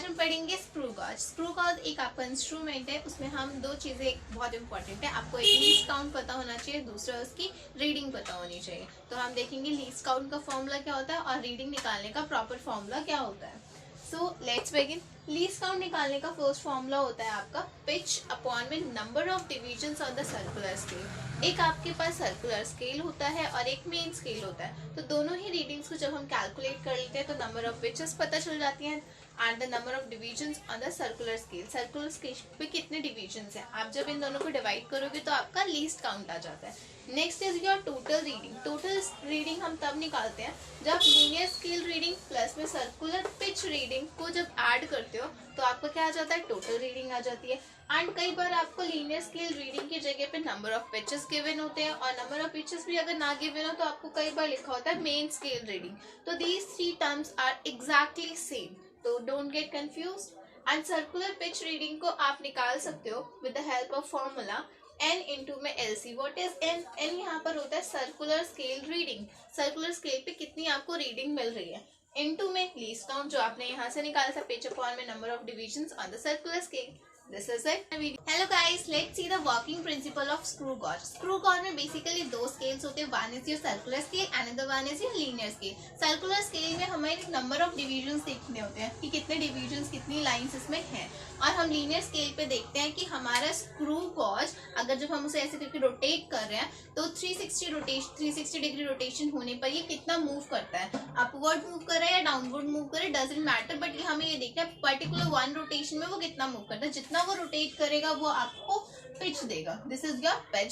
हम पढ़ेंगे screw gauge. Screw gauge एक आपका इंस्ट्रूमेंट है, उसमें हम दो चीजें बहुत इंपॉर्टेंट है, आपको एक लीस्ट काउंट पता होना चाहिए, दूसरा उसकी रीडिंग पता होनी चाहिए। तो हम देखेंगे लीस्ट काउंट का फॉर्मूला क्या होता है और रीडिंग निकालने का प्रॉपर फॉर्मूला क्या होता है। So let's begin. Least count निकालने का फर्स्ट फॉर्मूला होता है आपका पिच अपॉन में number of divisions on the circular scale. एक आपके पास सर्कुलर स्केल होता है और एक मेन स्केल होता है, तो दोनों ही रीडिंग्स को जब हम कैलकुलेट कर लेते हैं तो नंबर ऑफ पिचेस पता चल जाती हैं and the number of divisions on the circular scale. Circular scale पे कितने डिविजन्स हैं, आप जब इन दोनों को डिवाइड करोगे तो आपका लीस्ट काउंट आ जाता है। Next is your total reading. Total reading हम तब निकालते हैं जब लीनियर स्केल रीडिंग प्लस में सर्कुलर पिच रीडिंग को जब ऐड करते हो तो आपका क्या आ जाता है, टोटल रीडिंग आ जाती है। एंड कई बार आपको लीनियर स्केल रीडिंग की जगह पे नंबर ऑफ पिचेस गिवन होते हैं और नंबर ऑफ पिचेस भी अगर ना गिवन हो तो आपको कई बार लिखा होता है मेन स्केल रीडिंग। तो these three terms are exactly same, तो don't get confused. And circular pitch reading को आप निकाल सकते हो with the help of formula n into में LC। What is n? n यहाँ पर होता है circular scale reading, circular scale पे कितनी आपको रीडिंग मिल रही है, इनटू में लीस्ट काउंट जो आपने यहाँ से निकाला था पिच अपॉन में number of divisions on the circular scale. This is it. Hello guys, let's see the working principle of screw gauge. Screw gauge में basically दो scales होते हैं, one is your circular scale, another one is your linear scale. Circular scale में हमें number of divisions देखने होते हैं कि कितने divisions, कितनी lines इसमें हैं, और हम linear scale पे देखते हैं कि हमारा screw gauge अगर जब हम उसे ऐसे करके रोटेट कर रहे हैं तो 360 डिग्री रोटेशन होने पर ये कितना मूव करता है, अपवर्ड मूव कर रहा है या डाउनवर्ड मूव कर रहा है, डजंट मैटर, बट हमें ये देखना है पर्टिकुलर वन रोटेशन में वो कितना मूव करता है। जितना वो रोटेट करेगा वो आपको पिच देगा। This is your pitch.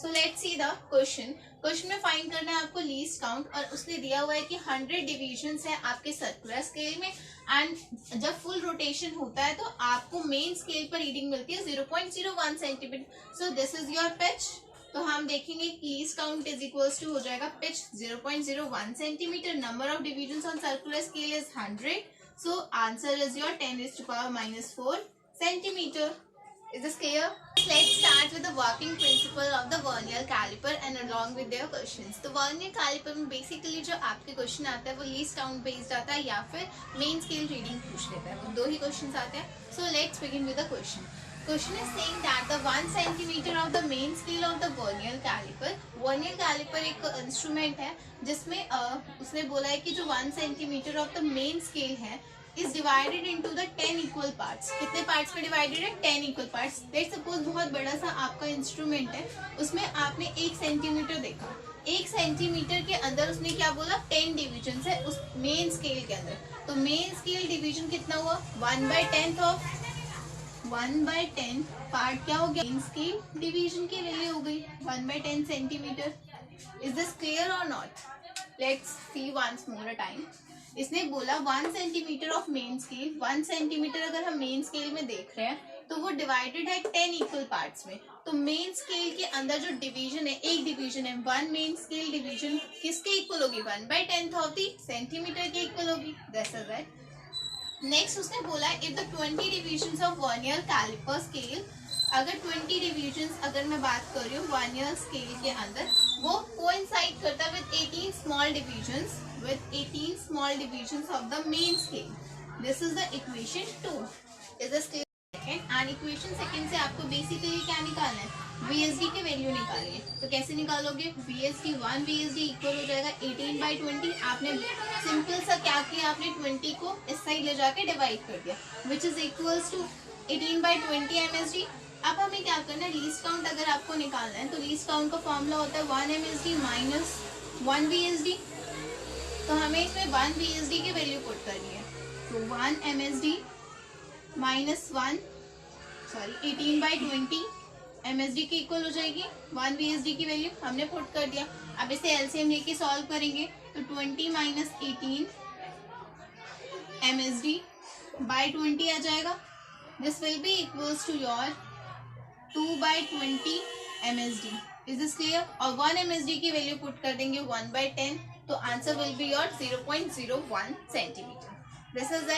So let's see the question. Question में फाइंड करना है आपको लीस्ट काउंट, और उसने दिया हुआ है कि 100 डिविजन्स है आपके सर्कुलर स्केल में, एंड जब फुल रोटेशन होता है तो आपको मेन स्केल पर रीडिंग मिलती है 0.01 centimetre. So this is your pitch. तो हम देखेंगे least count is equals to हो जाएगा pitch 0.01 centimetre, number of divisions on circular scale is 100, so answer is your 10⁻⁻⁴ centimeter. Is this clear? Let's start with the working principle of the vernier caliper and along with their questions. तो vernier caliper में basically जो आपके question आता है वो least count based आता है या फिर मेन स्केल रीडिंग पूछ लेता है, वो दो ही क्वेश्चन आते हैं। So let's begin with the question. Question is saying that the 1 centimeter of the main scale of the vernier caliper. vernier caliper एक इंस्ट्रूमेंट है जिसमें उसने बोला है कि जो 1 centimetre of the main scale है is divided into the 10 equal parts. कितने पार्ट्स में डिवाइडेड है? 10 इक्वल पार्ट्स। लेट्स सपोज बहुत बड़ा सा आपका इंस्ट्रूमेंट है, उसमें आपने 1 सेंटीमीटर देखा, 1 सेंटीमीटर के अंदर उसने क्या बोला, 10 डिविजन है उस मेन स्केल के अंदर। तो मेन स्केल डिवीजन कितना हुआ, 1/10 ऑफ 1/10 पार्ट क्या हो गया, मेन स्केल डिवीजन की वैल्यू हो गई 1/10 centimetre. Is this clear or not? Let's see once more a time. इसने बोला 1 centimetre of main scale, 1 centimetre अगर हम मेन स्केल में देख रहे हैं तो वो डिवाइडेड है 10 इक्वल पार्ट्स में। तो मेन स्केल के अंदर जो डिवीजन है, एक डिवीजन है, 1 मेन स्केल डिवीजन किसके इक्वल होगी, 1/10 ऑफ द सेंटीमीटर के इक्वल होगी। That's right. नेक्स्ट उसने बोला if the 20 divisions of vernier caliper scale, अगर 20 डिविजन्स अगर मैं बात कर रही हूँ वर्नियर स्केल के अंदर, वो कोइंसाइड करता है with 18 small divisions of the main scale. This is the equation 2. Is this clear? And equation second से आपको बेसिकली क्या निकालना है, VSD की वैल्यू निकालनी है। तो कैसे निकालोगे, VSD 1 VSD इक्वल हो जाएगा 18/20। आपने सिंपल सा क्या किया, आपने 20 को इस साइड ले जाके डिवाइड कर दिया, which is equals to 18/20 MSD। अब हमें क्या करना है, लीस्ट काउंट अगर आपको निकालना है तो लीस्ट काउंट का फॉर्मूला होता है 1 MSD माइनस 1 VSD। तो हमें इसमें 1 VSD की वैल्यू पुट करनी है, तो 1 MSD माइनस 18/20 MSD की इक्वल हो जाएगी 1 VSD की वैल्यू हमने पुट कर दिया। अब इसे एलसीएम लेके सॉल्व करेंगे तो 20 माइनस 18 MSD बाई 20 आ जाएगा। This will be equals to your 2/20 MSD। Is this clear? और 1 MSD की वैल्यू पुट कर देंगे 1/10, तो answer will be your 0.01 centimetre. This is